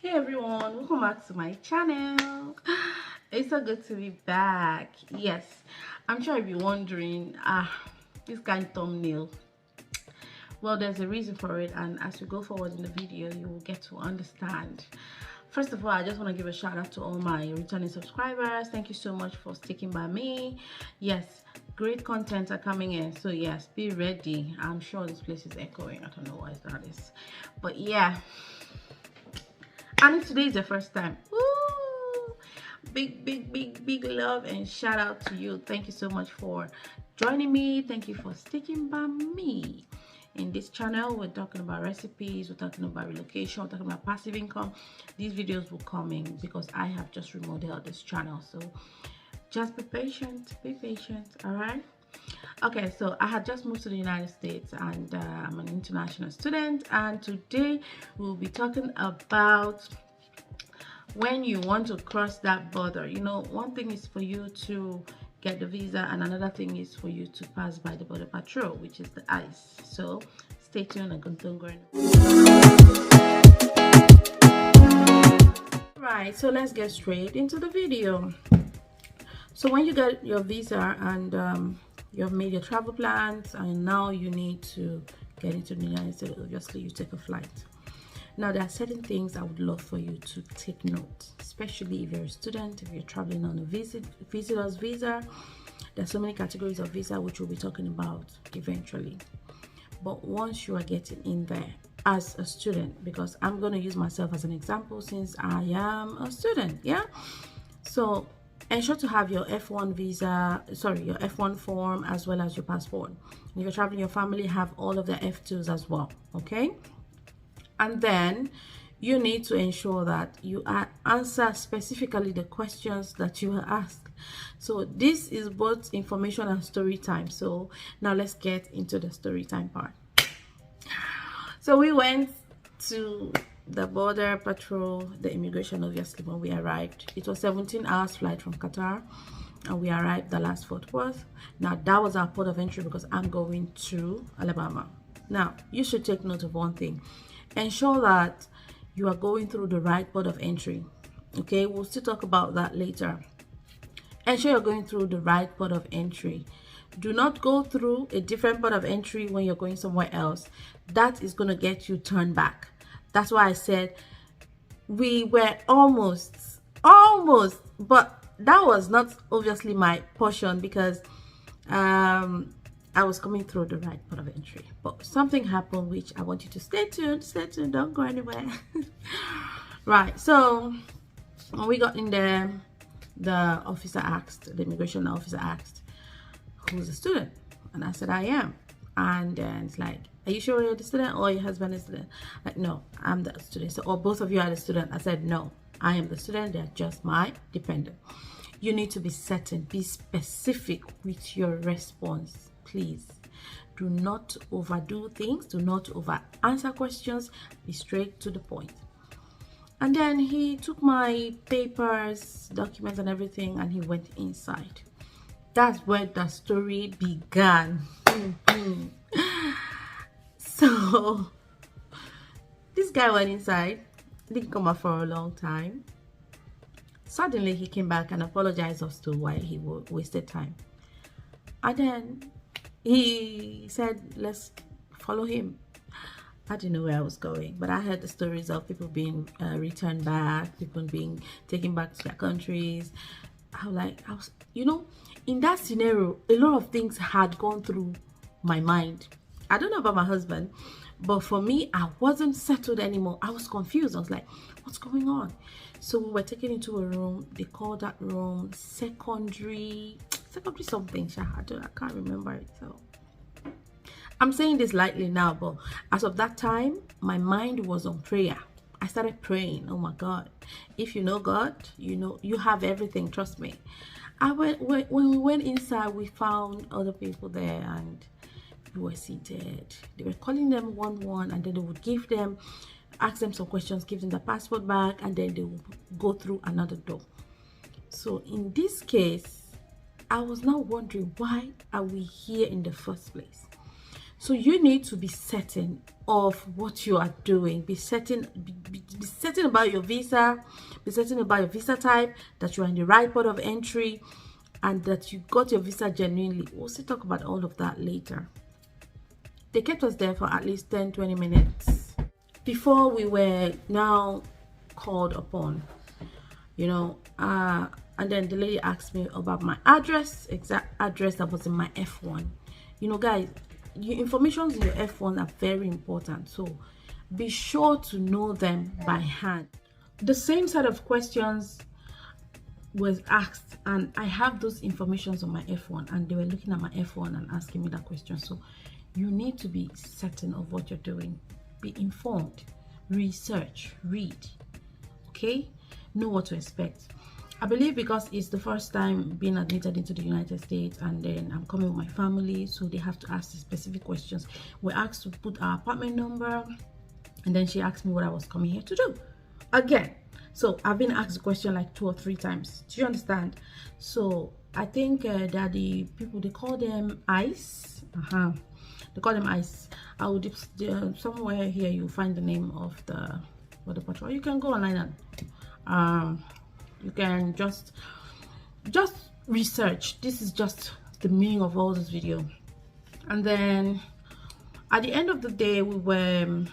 Hey everyone, welcome back to my channel. It's so good to be back. Yes, I'm sure you'll be wondering, this kind of thumbnail. Well, there's a reason for it, and as we go forward in the video, you will get to understand. First of all, I just want to give a shout out to all my returning subscribers. Thank you so much for sticking by me. Yes, great content are coming in, so yes, be ready. I'm sure this place is echoing. I don't know why that is, but yeah. And if today is the first time, woo, big love and shout out to you. Thank you so much for joining me. Thank you for sticking by me. In this channel, we're talking about recipes, we're talking about relocation, we're talking about passive income. These videos will come in because I have just remodeled this channel, so just be patient, all right? Okay, so I had just moved to the United States, and I'm an international student, and today we'll be talking about when you want to cross that border. You know, one thing is for you to get the visa, and another thing is for you to pass by the border patrol, which is the ICE. So stay tuned and continue. Right, so let's get straight into the video. So when you get your visa and you have made your travel plans, and now you need to get into the United States, obviously you take a flight. Now there are certain things I would love for you to take note, especially if you're a student, if you're traveling on a visitor's visa. There's so many categories of visa which we'll be talking about eventually. But once you are getting in there as a student, because I'm going to use myself as an example since I am a student, yeah? So ensure to have your F1 visa, your F1 form, as well as your passport. If you're traveling your family, have all of the F2s as well, okay? And then you need to ensure that you answer specifically the questions that you were asked. So this is both information and story time. So now let's get into the story time part. So we went to the border patrol, the immigration, obviously, when we arrived. It was 17 hours flight from Qatar, and we arrived Dallas Fort Worth. Now that was our port of entry because I'm going to Alabama. Now you should take note of one thing. Ensure that you are going through the right port of entry. Okay, we'll still talk about that later. Ensure you're going through the right port of entry. Do not go through a different port of entry when you're going somewhere else. That is going to get you turned back. That's why I said we were almost, but that was not obviously my portion because I was coming through the right port of entry. But something happened which I want you to stay tuned, don't go anywhere. Right, so when we got in there, the immigration officer asked, who's the student? And I said, I am. And then it's like, are you sure you're the student or your husband is the student? Like, no, I'm the student. So, or both of you are the student. I said, no, I am the student. They're just my dependent. You need to be certain, be specific with your response, please. Do not overdo things. Do not over answer questions. Be straight to the point. And then he took my papers, documents, and everything, and he went inside. That's where the story began. So this guy went inside, didn't come out for a long time. Suddenly he came back and apologized as to why he wasted time. And then he said, let's follow him. I didn't know where I was going, but I heard the stories of people being returned back, people being taken back to their countries. You know, in that scenario, a lot of things had gone through my mind. I don't know about my husband, but for me, I wasn't settled anymore. I was confused. I was like, what's going on? So we were taken into a room. They called that room secondary something. I can't remember it. So I'm saying this lightly now, but as of that time, my mind was on prayer. I started praying. Oh my God. If you know God, you know, you have everything. Trust me. When we went inside, we found other people there and we were seated. They were calling them one, and then they would ask them some questions, give them the passport back, and then they would go through another door. So in this case, I was now wondering, why are we here in the first place? So you need to be certain of what you are doing. Be certain. Be certain about your visa, be certain about your visa type, that you are in the right port of entry, and that you got your visa genuinely. We'll still talk about all of that later. They kept us there for at least 10-20 minutes before we were now called upon, you know. And then the lady asked me about my address, exact address that was in my F1. You know, guys, your informations in your F1 are very important, so be sure to know them by hand. The same set of questions was asked, and I have those informations on my F1, and they were looking at my F1 and asking me that question. So you need to be certain of what you're doing. Be informed, research, read, okay? Know what to expect. I believe because it's the first time being admitted into the United States, and then I'm coming with my family, so they have to ask the specific questions. We're asked to put our apartment number, and then she asked me what I was coming here to do again. So I've been asked the question like 2 or 3 times. Do you understand? So I think that the people, they call them ICE. They call them ICE. I would somewhere here you'll find the name of the border patrol. You can go online and you can just research. This is just the meaning of all this video. And then at the end of the day, we were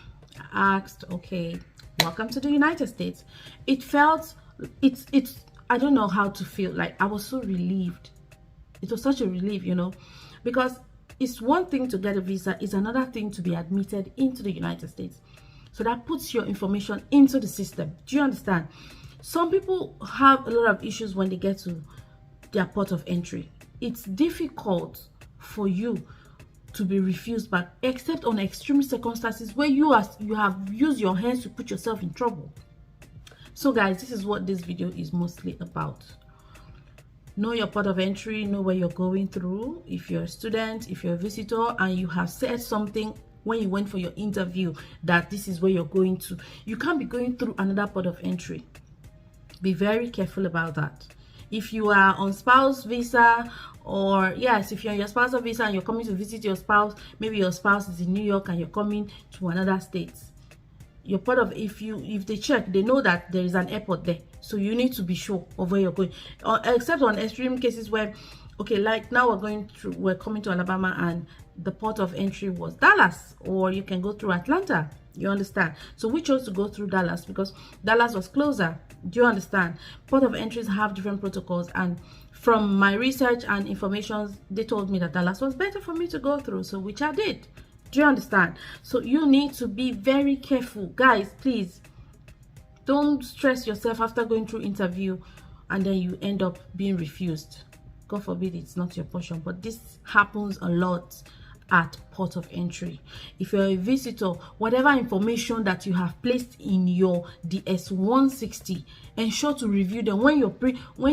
asked, okay, welcome to the United States. It felt, it's I don't know how to feel. Like, I was so relieved. It was such a relief, you know, because it's one thing to get a visa, it's another thing to be admitted into the United States. So that puts your information into the system. Do you understand? Some people have a lot of issues when they get to their port of entry. It's difficult for you to be refused back, except on extreme circumstances where you have used your hands to put yourself in trouble. So guys, this is what this video is mostly about. Know your port of entry, know where you're going through. If you're a student, if you're a visitor, and you have said something when you went for your interview that this is where you're going to, you can't be going through another port of entry. Be very careful about that. If you are on spouse visa, or yes, if you're on your spousal visa and you're coming to visit your spouse, maybe your spouse is in New York and you're coming to another state, your port of, if they check, they know that there is an airport there, so you need to be sure of where you're going. Except on extreme cases where, okay, like now we're coming to Alabama and the port of entry was Dallas, or you can go through Atlanta. You understand? So we chose to go through Dallas because Dallas was closer. Do you understand? Port of entries have different protocols, and from my research and information, they told me that Dallas was better for me to go through, so which I did. Do you understand? So you need to be very careful, guys. Please don't stress yourself after going through interview and then you end up being refused. God forbid it's not your portion, but this happens a lot at port of entry. If you're a visitor, whatever information that you have placed in your DS-160, ensure to review them. When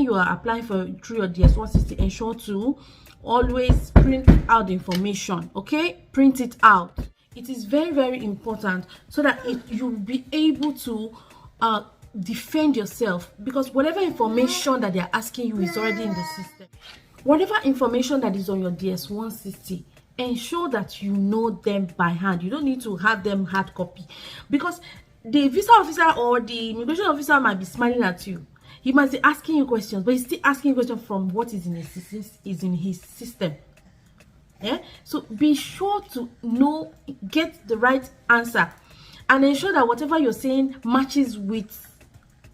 you are applying for through your DS-160, ensure to always print out the information. Okay, print it out. It is very, very important, so that you'll be able to defend yourself, because whatever information that they're asking you is already in the system. Whatever information that is on your DS-160, ensure that you know them by hand. You don't need to have them hard copy, because the visa officer or the immigration officer might be smiling at you. He might be asking you questions, but he's still asking you questions from what is in his system. Yeah, so be sure to know, get the right answer, and ensure that whatever you're saying matches with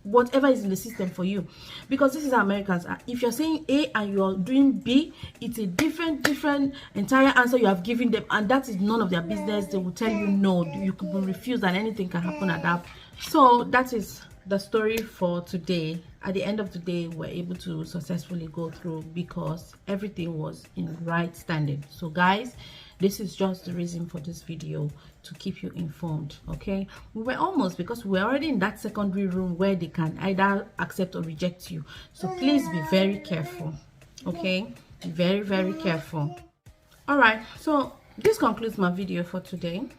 whatever is in the system for you, because this is Americans. If you're saying A and you're doing B, it's a different entire answer you have given them, and that is none of their business. They will tell you no, you could be refused, and anything can happen at that. So that is the story for today. At the end of the day, we're able to successfully go through because everything was in right standing. So guys, this is just the reason for this video, to keep you informed. Okay, we were almost, because we're already in that secondary room where they can either accept or reject you. So please be very careful. Okay, be very, very careful. All right, so this concludes my video for today.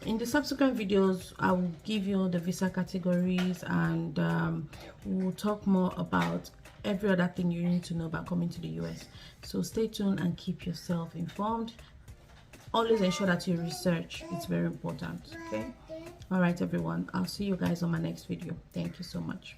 In the subsequent videos, I will give you the visa categories, and we'll talk more about every other thing you need to know about coming to the US. So stay tuned and keep yourself informed. Always ensure that you research. It's very important. Okay, All right, everyone, I'll see you guys on my next video. Thank you so much.